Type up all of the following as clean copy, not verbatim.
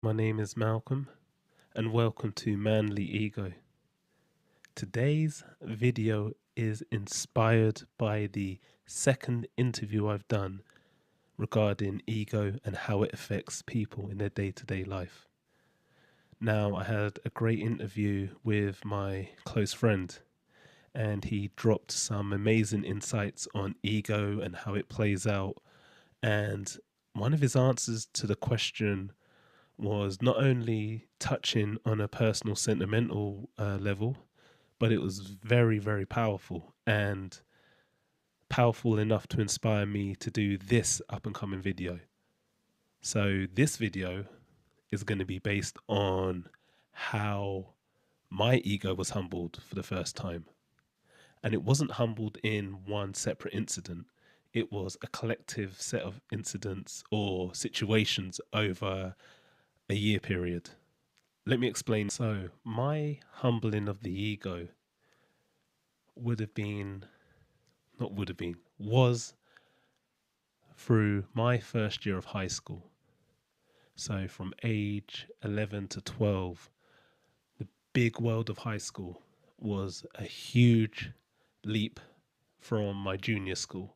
My name is Malcolm, and welcome to Manly Ego. Today's video is inspired by the second interview I've done regarding ego and how it affects people in their day to day life. Now, I had a great interview with my close friend, and he dropped some amazing insights on ego and how it plays out. And one of his answers to the question was not only touching on a personal sentimental level, but it was very, very powerful and powerful enough to inspire me to do this up and coming video. So, this video is going to be based on how my ego was humbled for the first time. And it wasn't humbled in one separate incident, it was a collective set of incidents or situations over a year period. Let me explain. So, my humbling of the ego would have been, not would have been, was through my first year of high school. So, from age 11 to 12, the big world of high school was a huge leap from my junior school.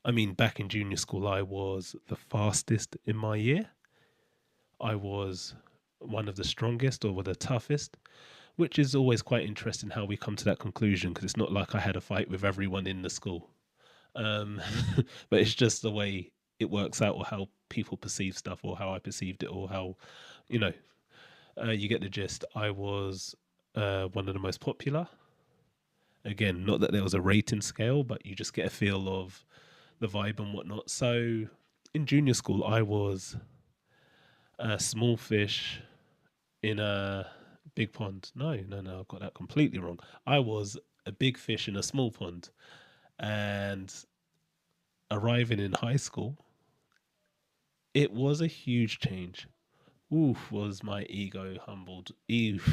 I mean, back in junior school, I was the fastest in my year. I was one of the strongest or the toughest, which is always quite interesting how we come to that conclusion because it's not like I had a fight with everyone in the school. Um, but it's just the way it works out or how people perceive stuff or how I perceived it or how, you know, you get the gist. I was one of the most popular. Again, not that there was a rating scale, but you just get a feel of the vibe and whatnot. So in junior school, I was a small fish in a big pond. No, no, no, I've got that completely wrong. I was a big fish in a small pond. And arriving in high school, it was a huge change. Oof, was my ego humbled. Oof.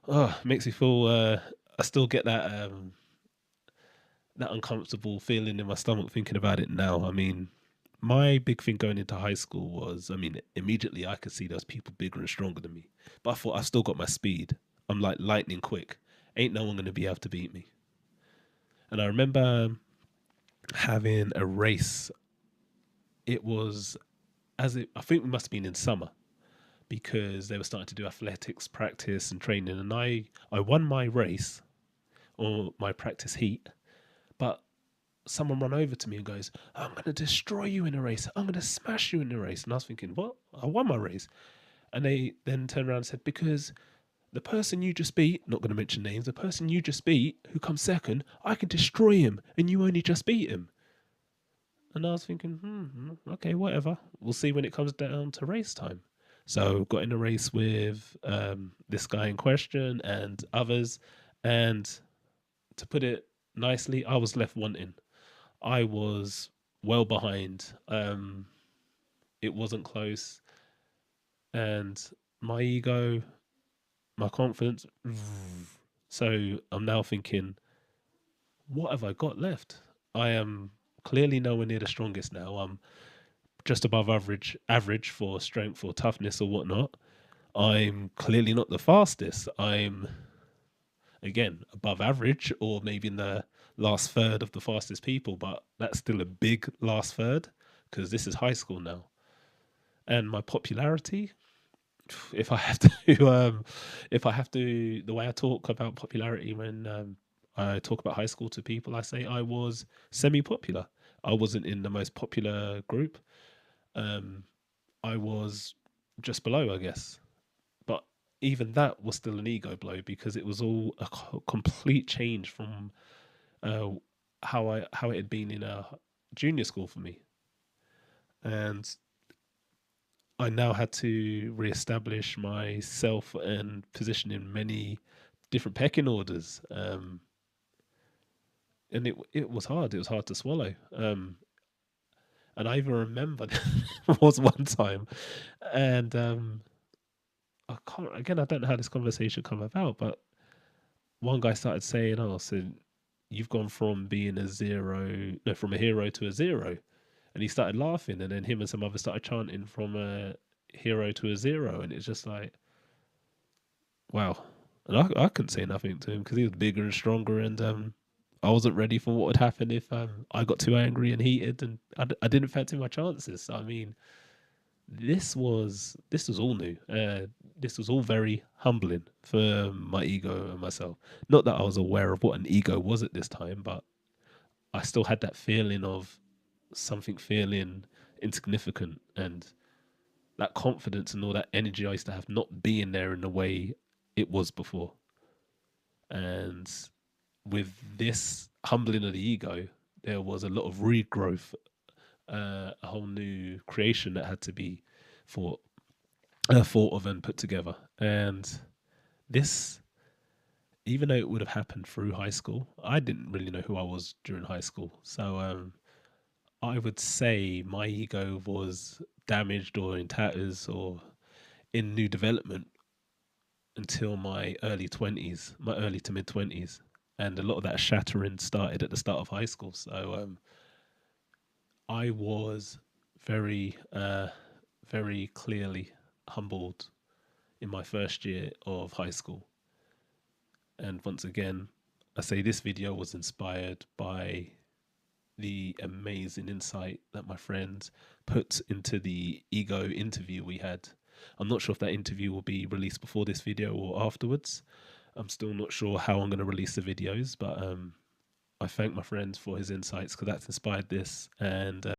Oh, makes me feel I still get that uncomfortable feeling in my stomach thinking about it now. I mean, my big thing going into high school was, I mean, immediately I could see those people bigger and stronger than me. But I thought I've still got my speed. I'm like lightning quick. Ain't no one gonna be able to beat me. And I remember having a race. It was I think we must have been in summer because they were starting to do athletics practice and training, and I won my race or my practice heat, but someone ran over to me and goes, "I'm going to destroy you in a race. I'm going to smash you in a race." And I was thinking, "What? I won my race." And they then turned around and said, "Because the person you just beat, not going to mention names, the person you just beat who comes second, I can destroy him, and you only just beat him." And I was thinking, okay, whatever. We'll see when it comes down to race time. So got in a race with this guy in question and others, and to put it nicely, I was left wanting. I was well behind. It wasn't close, and my ego, my confidence. So I'm now thinking, what have I got left? I am clearly nowhere near the strongest now. I'm just above average for strength or toughness or whatnot. I'm clearly not the fastest. I'm again above average or maybe in the last third of the fastest people, but that's still a big last third because this is high school now. And my popularity, if I have to, if I have to, the way I talk about popularity when I talk about high school to people, I say I was semi-popular. I wasn't in the most popular group. Um, I was just below, I guess. But even that was still an ego blow because it was all a complete change from uh, how it had been in a junior school for me, and I now had to reestablish myself and position in many different pecking orders. And it was hard. It was hard to swallow. And I even remember there was one time, and I can't again. I don't know how this conversation come about, but one guy started saying, "Oh, so you've gone from being a zero, no, from a hero to a zero," and he started laughing, and then him and some others started chanting from a hero to a zero, and it's just like, wow. And I couldn't say nothing to him because he was bigger and stronger, and I wasn't ready for what would happen if I got too angry and heated, and I didn't fancy my chances. So, I mean, this was all new. This was all very humbling for my ego and myself. Not that I was aware of what an ego was at this time, but I still had that feeling of something feeling insignificant, and that confidence and all that energy I used to have not being there in the way it was before. And with this humbling of the ego, there was a lot of regrowth, a whole new creation that had to be thought thought of and put together. And this, even though it would have happened through high school, I didn't really know who I was during high school. So I would say my ego was damaged or in tatters or in new development until my early 20s, my early to mid 20s. And a lot of that shattering started at the start of high school. So I was very, very clearly humbled in my first year of high school. And once again, I say this video was inspired by the amazing insight that my friend put into the ego interview we had. I'm not sure if that interview will be released before this video or afterwards. I'm still not sure how I'm going to release the videos, but I thank my friend for his insights because that's inspired this. And